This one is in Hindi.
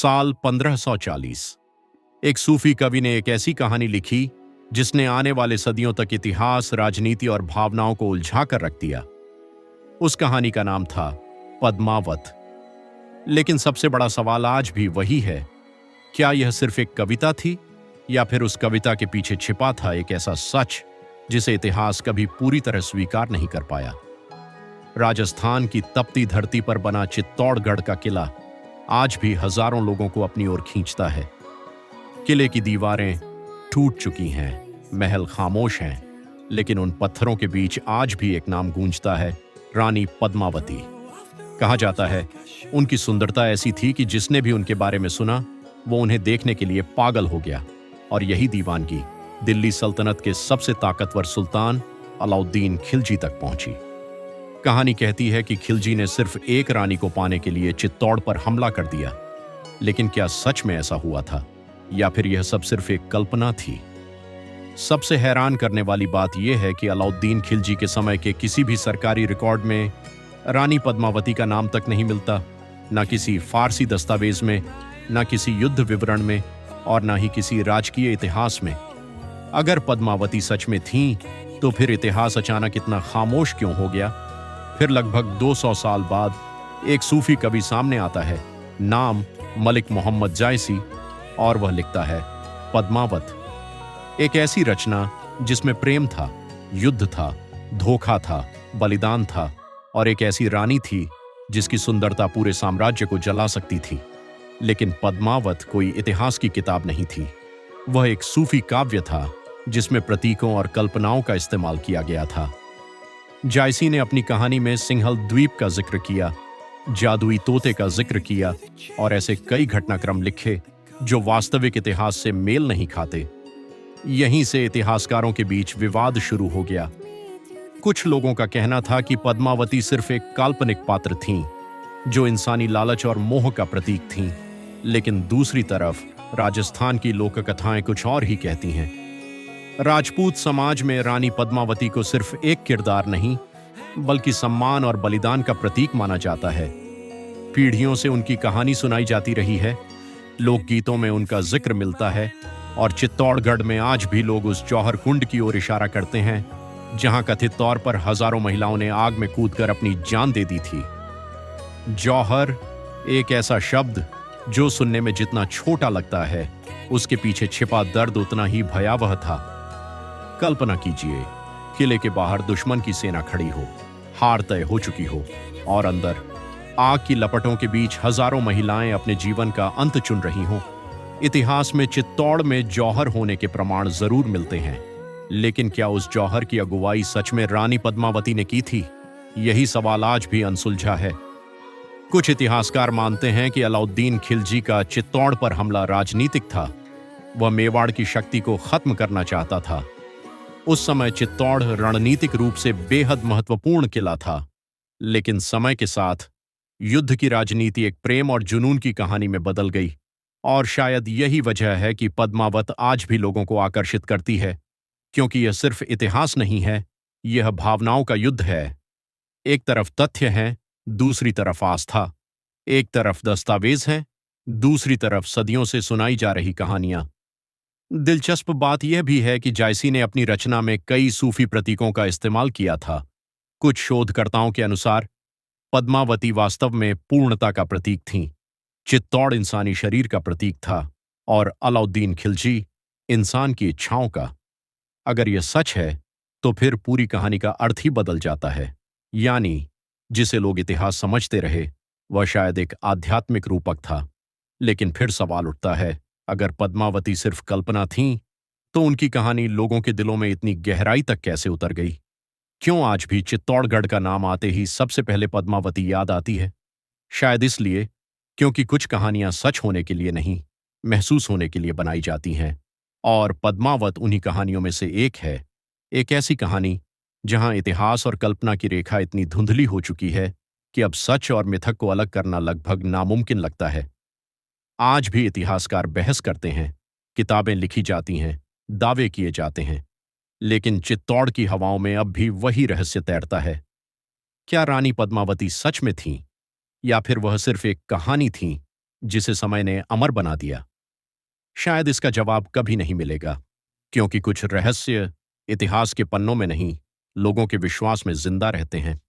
साल 1540 एक सूफी कवि ने एक ऐसी कहानी लिखी जिसने आने वाले सदियों तक इतिहास, राजनीति और भावनाओं को उलझा कर रख दिया। उस कहानी का नाम था पद्मावत। लेकिन सबसे बड़ा सवाल आज भी वही है, क्या यह सिर्फ एक कविता थी या फिर उस कविता के पीछे छिपा था एक ऐसा सच जिसे इतिहास कभी पूरी तरह स्वीकार नहीं कर पाया। राजस्थान की तपती धरती पर बना चित्तौड़गढ़ का किला आज भी हजारों लोगों को अपनी ओर खींचता है। किले की दीवारें टूट चुकी हैं, महल खामोश हैं, लेकिन उन पत्थरों के बीच आज भी एक नाम गूंजता है, रानी पद्मावती। कहा जाता है उनकी सुंदरता ऐसी थी कि जिसने भी उनके बारे में सुना वो उन्हें देखने के लिए पागल हो गया, और यही दीवानगी दिल्ली सल्तनत के सबसे ताकतवर सुल्तान अलाउद्दीन खिलजी तक पहुंची। कहानी कहती है कि खिलजी ने सिर्फ एक रानी को पाने के लिए चित्तौड़ पर हमला कर दिया, लेकिन क्या सच में ऐसा हुआ था या फिर यह सब सिर्फ एक कल्पना थी? सबसे हैरान करने वाली बात यह है कि अलाउद्दीन खिलजी के समय के किसी भी सरकारी रिकॉर्ड में रानी पद्मावती का नाम तक नहीं मिलता, न किसी फारसी दस्तावेज में, न किसी युद्ध विवरण में और न ही किसी राजकीय इतिहास में। अगर पद्मावती सच में थी तो फिर इतिहास अचानक इतना खामोश क्यों हो गया? फिर लगभग 200 साल बाद एक सूफी कवि सामने आता है, नाम मलिक मोहम्मद जायसी, और वह लिखता है पद्मावत, एक ऐसी रचना जिसमें प्रेम था, युद्ध था, धोखा था, बलिदान था और एक ऐसी रानी थी जिसकी सुंदरता पूरे साम्राज्य को जला सकती थी। लेकिन पद्मावत कोई इतिहास की किताब नहीं थी, वह एक सूफी काव्य था जिसमें प्रतीकों और कल्पनाओं का इस्तेमाल किया गया था। जायसी ने अपनी कहानी में सिंहल द्वीप का जिक्र किया, जादुई तोते का जिक्र किया और ऐसे कई घटनाक्रम लिखे जो वास्तविक इतिहास से मेल नहीं खाते। यहीं से इतिहासकारों के बीच विवाद शुरू हो गया। कुछ लोगों का कहना था कि पद्मावती सिर्फ एक काल्पनिक पात्र थीं, जो इंसानी लालच और मोह का प्रतीक थीं, लेकिन दूसरी तरफ राजस्थान की लोक कथाएं कुछ और ही कहती हैं। राजपूत समाज में रानी पद्मावती को सिर्फ एक किरदार नहीं, बल्कि सम्मान और बलिदान का प्रतीक माना जाता है। पीढ़ियों से उनकी कहानी सुनाई जाती रही है, लोकगीतों में उनका जिक्र मिलता है और चित्तौड़गढ़ में आज भी लोग उस जौहर कुंड की ओर इशारा करते हैं, जहां कथित तौर पर हजारों महिलाओं ने आग में कूदकर अपनी जान दे दी थी। जौहर एक ऐसा शब्द जो सुनने में जितना छोटा लगता है, उसके पीछे छिपा दर्द उतना ही भयावह था। कल्पना कीजिए, किले के बाहर दुश्मन की सेना खड़ी हो, हार तय हो चुकी हो, और अंदर आग की लपटों के बीच हजारों महिलाएं अपने जीवन का अंत चुन रही हों। इतिहास में चित्तौड़ में जौहर होने के प्रमाण जरूर मिलते हैं, लेकिन क्या उस जौहर की अगुवाई सच में रानी पद्मावती ने की थी? यही सवाल आज भी अनसुलझा है। कुछ इतिहासकार मानते हैं कि अलाउद्दीन खिलजी का चित्तौड़ पर हमला राजनीतिक था। वह मेवाड़ की शक्ति को खत्म करना चाहता था। उस समय चित्तौड़ रणनीतिक रूप से बेहद महत्वपूर्ण किला था, लेकिन समय के साथ युद्ध की राजनीति एक प्रेम और जुनून की कहानी में बदल गई, और शायद यही वजह है कि पद्मावत आज भी लोगों को आकर्षित करती है, क्योंकि यह सिर्फ इतिहास नहीं है, यह भावनाओं का युद्ध है। एक तरफ तथ्य हैं, दूसरी तरफ आस्था। एक तरफ दस्तावेज हैं, दूसरी तरफ सदियों से सुनाई जा रही कहानियां। दिलचस्प बात यह भी है कि जायसी ने अपनी रचना में कई सूफी प्रतीकों का इस्तेमाल किया था। कुछ शोधकर्ताओं के अनुसार पद्मावती वास्तव में पूर्णता का प्रतीक थीं, चित्तौड़ इंसानी शरीर का प्रतीक था और अलाउद्दीन खिलजी इंसान की इच्छाओं का। अगर यह सच है तो फिर पूरी कहानी का अर्थ ही बदल जाता है। यानी जिसे लोग इतिहास समझते रहे वह शायद एक आध्यात्मिक रूपक था। लेकिन फिर सवाल उठता है, अगर पद्मावती सिर्फ कल्पना थी तो उनकी कहानी लोगों के दिलों में इतनी गहराई तक कैसे उतर गई? क्यों आज भी चित्तौड़गढ़ का नाम आते ही सबसे पहले पद्मावती याद आती है? शायद इसलिए क्योंकि कुछ कहानियां सच होने के लिए नहीं, महसूस होने के लिए बनाई जाती हैं, और पद्मावत उन्हीं कहानियों में से एक है। एक ऐसी कहानी जहां इतिहास और कल्पना की रेखा इतनी धुंधली हो चुकी है कि अब सच और मिथक को अलग करना लगभग नामुमकिन लगता है। आज भी इतिहासकार बहस करते हैं, किताबें लिखी जाती हैं, दावे किए जाते हैं, लेकिन चित्तौड़ की हवाओं में अब भी वही रहस्य तैरता है। क्या रानी पद्मावती सच में थीं या फिर वह सिर्फ एक कहानी थी जिसे समय ने अमर बना दिया? शायद इसका जवाब कभी नहीं मिलेगा, क्योंकि कुछ रहस्य इतिहास के पन्नों में नहीं, लोगों के विश्वास में जिंदा रहते हैं।